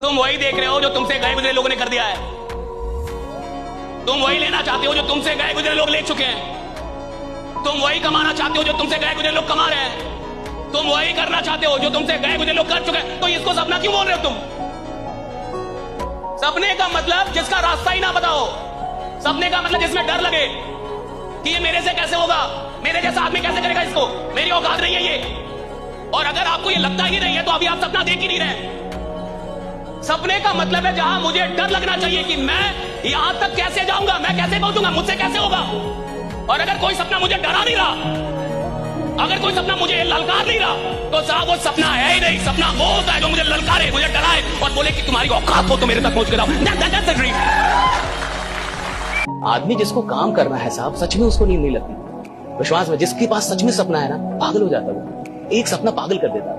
तुम वही देख रहे हो जो तुमसे गए गुजरे लोगों ने कर दिया है। तुम वही लेना चाहते हो जो तुमसे गए गुजरे लोग ले चुके हैं। तुम वही कमाना चाहते हो जो तुमसे गए गुजरे लोग कमा रहे हैं। तुम वही करना चाहते हो जो तुमसे गए गुजरे लोग कर चुके हैं। तो इसको सपना क्यों बोल रहे हो तुम? सपने का मतलब जिसका रास्ता ही ना बताओ। सपने का मतलब जिसमें डर लगे कि ये मेरे से कैसे होगा, मेरे जैसा आदमी कैसे करेगा इसको, मेरी औकात नहीं है ये। और अगर आपको ये लगता ही नहीं है तो अभी आप सपना देख ही नहीं रहे। सपने का मतलब है जहां मुझे डर लगना चाहिए कि मैं यहां तक कैसे जाऊंगा, मैं कैसे पहुंचूंगा, मुझसे कैसे होगा। और अगर कोई सपना मुझे डरा नहीं रहा, अगर कोई सपना मुझे ललकार नहीं रहा, तो साहब वो सपना है ही नहीं। सपना वो होता है जो मुझे ललकारे, मुझे डराए और बोले कि तुम्हारी औकात हो तो मेरे तक पहुंच के जाओ। That's the dream। आदमी जिसको काम करना है साहब, सच में उसको नींद नहीं लगती। विश्वास में जिसके पास सच में सपना है ना, पागल हो जाता है। एक सपना पागल कर देता है,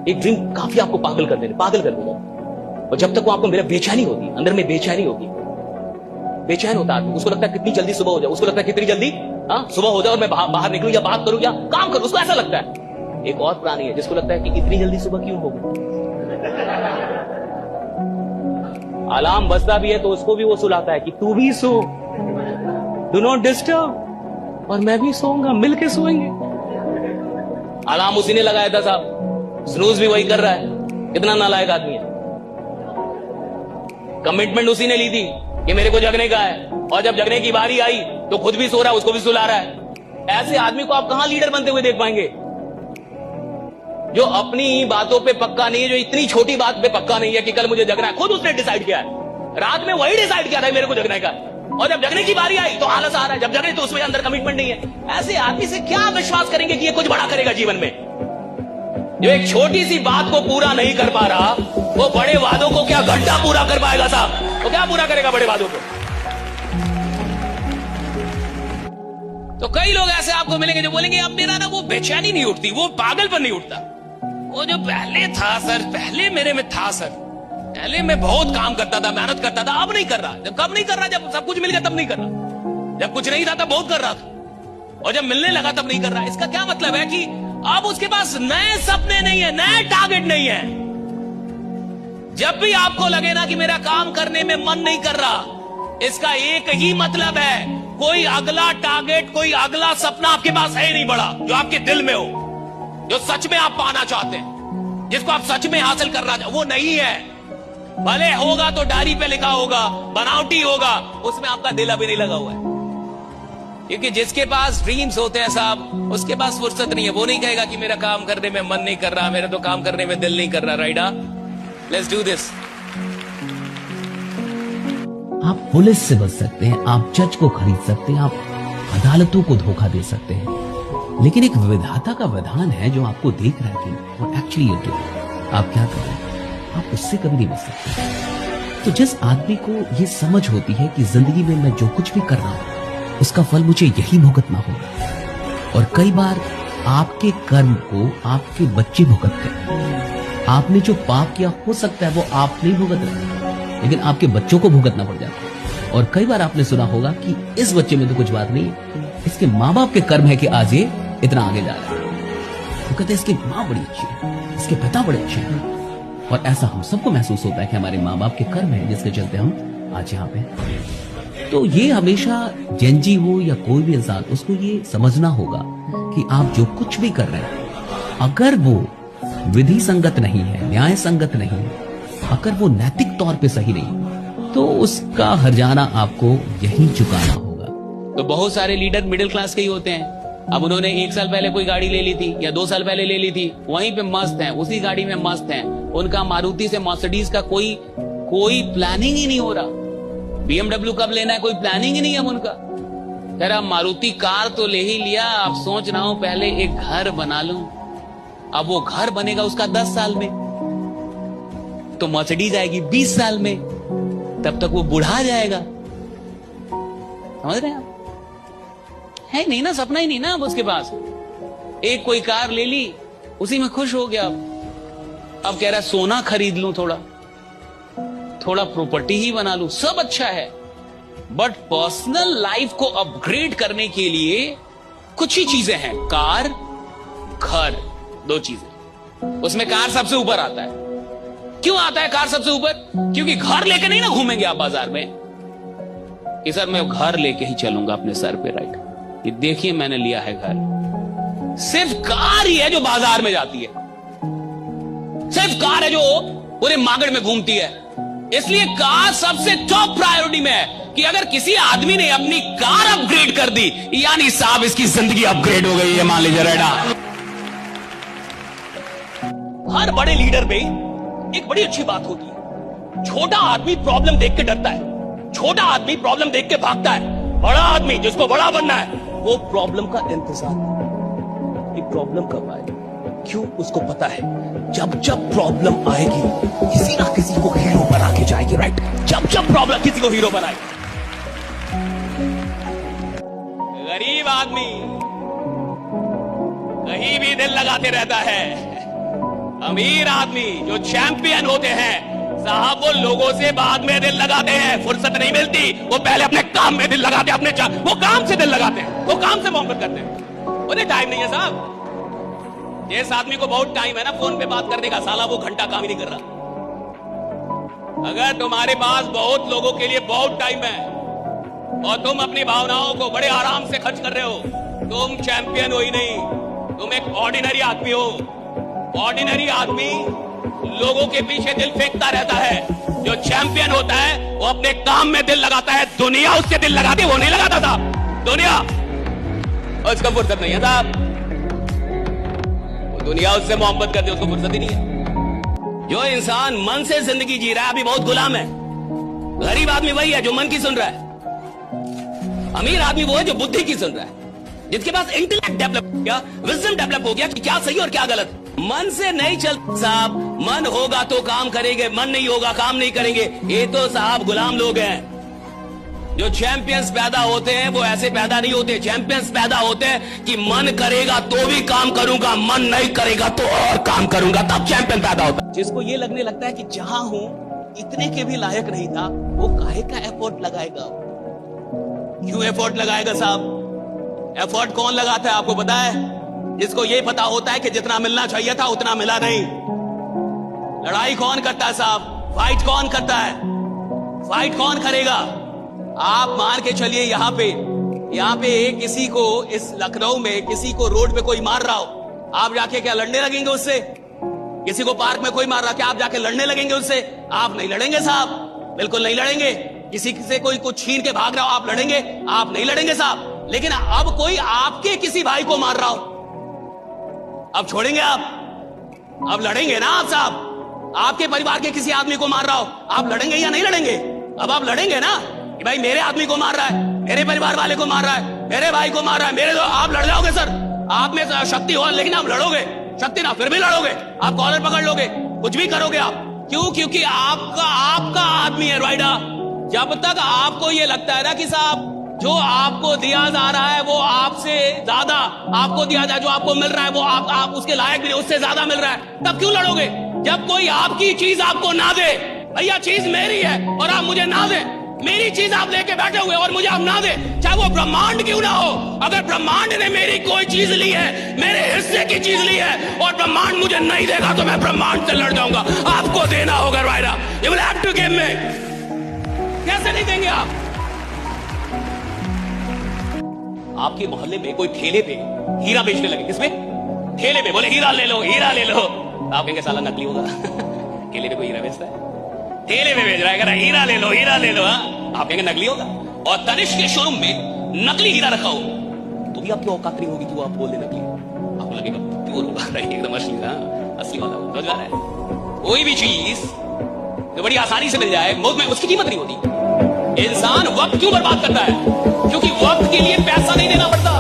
एक ड्रीम काफी आपको पागल कर देगा। और जब तक वो आपको मेरा बेचैनी होगी, अंदर में बेचैनी होगी, बेचैन होता है। उसको लगता है कितनी जल्दी सुबह हो जाए, उसको लगता है कितनी जल्दी सुबह हो जाए और मैं बाहर निकलूं या बात करूं या काम करूं, उसको ऐसा लगता है। एक और प्राणी है जिसको लगता है कि इतनी जल्दी सुबह क्यों होगी। अलार्म बजता भी है तो उसको भी वो सुलाता है कि तू भी सो, डू नॉट डिस्टर्ब, और मैं भी सोऊंगा, मिलके सोएंगे। अलार्म उसी ने लगाया था साहब, स्नूज भी वही कर रहा है। कितना नालायक आदमी है। कमिटमेंट उसी ने ली थी कि मेरे को जगने का है, और जब जगने की बारी आई तो खुद भी सो रहा है, उसको भी सुला रहा है। ऐसे आदमी को आप कहां लीडर बनते हुए देख पाएंगे, जो अपनी बातों पे पक्का नहीं है, जो इतनी छोटी बात पे पक्का नहीं है कि कल मुझे जगना है। खुद उसने डिसाइड किया है, रात में वही डिसाइड किया था मेरे को जगने का, और जब जगने की बारी आई तो आलस आ रहा है। जब जगने तो उसमें अंदर कमिटमेंट नहीं है। ऐसे आदमी से क्या विश्वास करेंगे कि ये कुछ बड़ा करेगा जीवन में। जो एक छोटी सी बात को पूरा नहीं कर पा रहा, वो बड़े वादों को क्या घंटा पूरा कर पाएगा साहब? वो क्या पूरा करेगा बड़े वादों को? तो कई लोग ऐसे आपको मिलेंगे जो बोलेंगे अब मेरा ना वो बेचैनी नहीं उठती, वो पागलपन नहीं उठता। वो जो पहले था सर, पहले मेरे में था सर, पहले मैं बहुत काम करता था, मेहनत करता था, अब नहीं कर रहा। जब कब नहीं कर रहा? जब सब कुछ मिल गया तब नहीं कर रहा। जब कुछ नहीं था तब बहुत कर रहा था, और जब मिलने लगा तब नहीं कर रहा। इसका क्या मतलब है कि अब उसके पास नए सपने नहीं है, नए टारगेट नहीं है। जब भी आपको लगे ना कि मेरा काम करने में मन नहीं कर रहा, इसका एक ही मतलब है, कोई अगला टारगेट, कोई अगला सपना आपके पास है ही नहीं बड़ा, जो आपके दिल में हो, जो सच में आप पाना चाहते हैं, जिसको आप सच में हासिल करना चाहते, वो नहीं है। भले होगा तो डायरी पे लिखा होगा, बनावटी होगा, उसमें आपका दिल अभी नहीं लगा हुआ है। क्योंकि जिसके पास ड्रीम्स होते हैं साहब, उसके पास फुर्सत नहीं है। वो नहीं कहेगा कि मेरा काम करने में मन नहीं कर रहा, मेरा तो काम करने में दिल नहीं कर रहा। राइडा, लेट्स डू दिस। आप पुलिस से बच सकते हैं, आप जज को खरीद सकते हैं, आप अदालतों को धोखा दे सकते हैं, लेकिन एक विधाता का विधान है जो आपको देख रहा है कि और एक्चुअली आप क्या कर रहे हैं, आप उससे कभी नहीं बच सकते। तो जिस आदमी को ये समझ होती है कि जिंदगी में मैं जो कुछ भी कर रहा हूं उसका फल मुझे यही भुगतना होगा, और कई बार आपके कर्म को आपके बच्चे भुगतते हैं। आपने जो पाप किया हो सकता है वो आप नहीं भुगत रहे, लेकिन आपके बच्चों को भुगतना पड़ जाता है। और कई बार आपने सुना होगा कि इस बच्चे में तो कुछ बात नहीं है, इसके माँ बाप के कर्म है कि आज ये इतना आगे जा रहा है। वो कहते हैं इसकी माँ बड़ी अच्छी है, इसके पिता बड़े अच्छे हैं, और ऐसा हम सबको महसूस होता है कि हमारे माँ बाप के कर्म है जिसके चलते हम आज यहाँ पे। तो ये हमेशा जेनजी हो या कोई भी इंसान, उसको ये समझना होगा कि आप जो कुछ भी कर रहे हैं, अगर वो विधि संगत नहीं है, न्याय संगत नहीं है, अगर वो नैतिक तौर पे सही नहीं, तो उसका हर्जाना आपको यही चुकाना होगा। तो बहुत सारे लीडर मिडिल क्लास के ही होते हैं। अब उन्होंने 1 साल पहले कोई गाड़ी ले ली थी या 2 साल पहले ले ली थी, वहीं पे मस्त हैं, उसी गाड़ी में मस्त हैं। उनका मारुति से मर्सिडीज का कोई प्लानिंग ही नहीं हो रहा। BMW कब लेना है कोई प्लानिंग ही नहीं है उनका। कह रहा मारुति कार तो ले ही लिया, अब सोच रहा हूं पहले एक घर बना लूं। अब वो घर बनेगा उसका 10 साल में, तो मर्सिडीज आएगी 20 साल में, तब तक वो बुढ़ा जाएगा। समझ रहे हैं आप? है नहीं ना, सपना ही नहीं ना अब उसके पास। एक कोई कार ले ली, उसी में खुश हो गया। अब कह रहा है सोना खरीद लूं, थोड़ा प्रॉपर्टी ही बना लूं, सब अच्छा है, बट पर्सनल लाइफ को अपग्रेड करने के लिए कुछ ही चीजें हैं, कार, घर, 2 चीजें। उसमें कार सबसे ऊपर आता है। क्यों आता है कार सबसे ऊपर? क्योंकि घर लेके नहीं ना घूमेंगे आप बाजार में कि सर मैं घर लेके ही चलूंगा अपने सर पे, राइट? ये देखिए मैंने लिया है घर। सिर्फ कार ही है जो बाजार में जाती है, सिर्फ कार है जो पूरे मार्केट में घूमती है। इसलिए कार सबसे टॉप प्रायोरिटी में है कि अगर किसी आदमी ने अपनी कार अपग्रेड कर दी, यानी साहब इसकी जिंदगी अपग्रेड हो गई है, मान लीजिए रेडा। हर बड़े लीडर में एक बड़ी अच्छी बात होती है, छोटा आदमी प्रॉब्लम देख के डरता है, छोटा आदमी प्रॉब्लम देख के भागता है। बड़ा आदमी जिसको बड़ा बनना है वो प्रॉब्लम का इंतजार, ये प्रॉब्लम कब आए, क्यों उसको पता है जब जब प्रॉब्लम आएगी किसी ना किसी को हीरो बना के जाएगी, राइट? जब जब प्रॉब्लम किसी को हीरो बनाएगी। गरीब आदमी कहीं भी दिल लगाते रहता है, अमीर आदमी जो चैंपियन होते हैं साहब वो लोगों से बाद में दिल लगाते हैं, फुर्सत नहीं मिलती, वो पहले अपने काम में दिल लगाते हैं, वो काम से दिल लगाते हैं, वो काम से मोहब्बत करते हैं। उन्हें टाइम नहीं है साहब। जिस आदमी को बहुत टाइम है ना फोन पे बात करने का, साला वो घंटा काम ही नहीं कर रहा। अगर तुम्हारे पास बहुत लोगों के लिए बहुत टाइम है और तुम अपनी भावनाओं को बड़े आराम से खर्च कर रहे हो, तुम चैंपियन हो ही नहीं, तुम एक ऑर्डिनरी आदमी हो। ऑर्डिनरी आदमी लोगों के पीछे दिल फेंकता रहता है, जो चैंपियन होता है वो अपने काम में दिल लगाता है। दुनिया उससे दिल लगाती है, वो नहीं लगाता था दुनिया, उसका फुर्सत नहीं है साहब। दुनिया उससे मोहब्बत करती है, उसको फुर्सत ही नहीं है। जो इंसान मन से जिंदगी जी रहा है अभी बहुत गुलाम है। गरीब आदमी वही है जो मन की सुन रहा है, अमीर आदमी वो है जो बुद्धि की सुन रहा है, जिसके पास इंटेलेक्ट डेवलप हो गया, विजडम डेवलप हो गया कि क्या सही और क्या गलत। मन से नहीं चलता साहब, मन होगा तो काम करेंगे, मन नहीं होगा काम नहीं करेंगे। ये तो साहब गुलाम लोग हैं। जो चैंपियंस पैदा होते हैं वो ऐसे पैदा नहीं होते। चैंपियंस पैदा होते हैं कि मन करेगा तो भी काम करूंगा, मन नहीं करेगा तो और काम करूंगा, तब चैंपियन पैदा होता है। जिसको ये लगने लगता है कि जहां हूं इतने के भी लायक नहीं था, वो काहे का एफर्ट लगाएगा? क्यों एफर्ट लगाएगा साहब? एफर्ट कौन लगाता है आपको पता है? जिसको ये पता होता है कि जितना मिलना चाहिए था उतना मिला नहीं। लड़ाई कौन करता है साहब? फाइट कौन करता है? फाइट कौन करेगा? आप मान के चलिए यहाँ पे किसी को इस लखनऊ में किसी को रोड पे कोई मार रहा हो, आप जाके क्या लड़ने लगेंगे उससे? किसी को पार्क में कोई मार रहा, क्या आप जाके लड़ने लगेंगे उससे? आप नहीं लड़ेंगे साहब, बिल्कुल नहीं लड़ेंगे। किसी से कोई कुछ छीन के भाग रहा हो, आप लड़ेंगे? आप नहीं लड़ेंगे साहब। लेकिन अब कोई आपके किसी भाई को मार रहा हो, अब छोड़ेंगे आप? अब लड़ेंगे ना आप साहब? आपके परिवार के किसी आदमी को मार रहा हो, आप लड़ेंगे या नहीं लड़ेंगे? अब आप लड़ेंगे ना कि भाई मेरे आदमी को मार रहा है, मेरे परिवार वाले को मार रहा है, मेरे भाई को मार रहा है, मेरे तो आप लड़ जाओगे सर। आप में शक्ति हो लेकिन आप लड़ोगे, शक्ति ना फिर भी लड़ोगे, आप कॉलर पकड़ लोगे, कुछ भी करोगे आप। क्यों? क्योंकि आपका आदमी है राइडा। जब तक आपको ये लगता है ना कि साहब जो आपको दिया जा रहा है वो आपसे ज्यादा आपको दिया जाए, जो आपको मिल रहा है वो आप उसके लायक भी नहीं, उससे ज्यादा मिल रहा है, तब क्यों लड़ोगे? जब कोई आपकी चीज आपको ना दे, भैया चीज मेरी है और आप मुझे ना दे, मेरी चीज आप लेके बैठे हुए और मुझे आप ना दे, चाहे वो ब्रह्मांड क्यों ना हो। अगर ब्रह्मांड ने मेरी कोई चीज ली है, मेरे हिस्से की चीज ली है और ब्रह्मांड मुझे नहीं देगा तो मैं ब्रह्मांड से लड़ जाऊंगा। आपको देना होगा राइडा, you will have to give me. कैसे नहीं देंगे आप? आपके मोहल्ले में कोई ठेले पे हीरा बेचने लगे, किसमें? ठेले पे, बोले हीरा ले लो, हीरा ले लो। आप कहेंगे साला नकली होगा ठेले पे कोई हीरा बेचता है? ठेले पे बेच रहा है, हीरा ले लो, हीरा ले लो। आप कहेंगे नकली होगा। और तनिष्क के शोरूम में नकली हीरा रखा हो तो भी आपकी औकात नहीं होगी कि वो आप बोल दे नकली, आपको लगेगा प्योर होगा, एकदम असली, असली वाला समझ आ रहा है? कोई भी चीज तो बड़ी आसानी से मिल जाए, मुफ्त में, उसकी कीमत नहीं होती। इंसान वक्त क्यों बर्बाद करता है? क्योंकि वक्त के लिए पैसा नहीं देना पड़ता।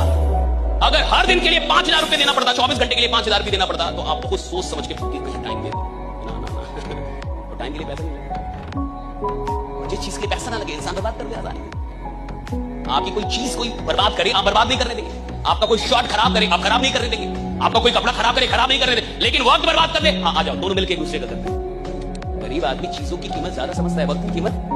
अगर हर दिन के लिए 5,000 रुपए देना पड़ता, 24 घंटे के लिए 5,000 रुपए देना पड़ता, तो आप बहुत सोच समझ के टाइम दे दो। टाइम के लिए पैसा नहीं लगता। जिस चीज के लिए पैसा ना लगे इंसान बर्बाद कर दे आसानी। आपकी कोई चीज कोई बर्बाद करे, आप बर्बाद नहीं करने देंगे। आपका कोई शॉट खराब करे, आप खराब नहीं करने देंगे। आपका कोई कपड़ा खराब करे, खराब नहीं करने देंगे। लेकिन वक्त बर्बाद कर दे, हाँ आ जाओ, दोनों मिलकर एक दूसरे का करते हैं। गरीब आदमी चीजों की कीमत ज्यादा समझता है, वक्त की कीमत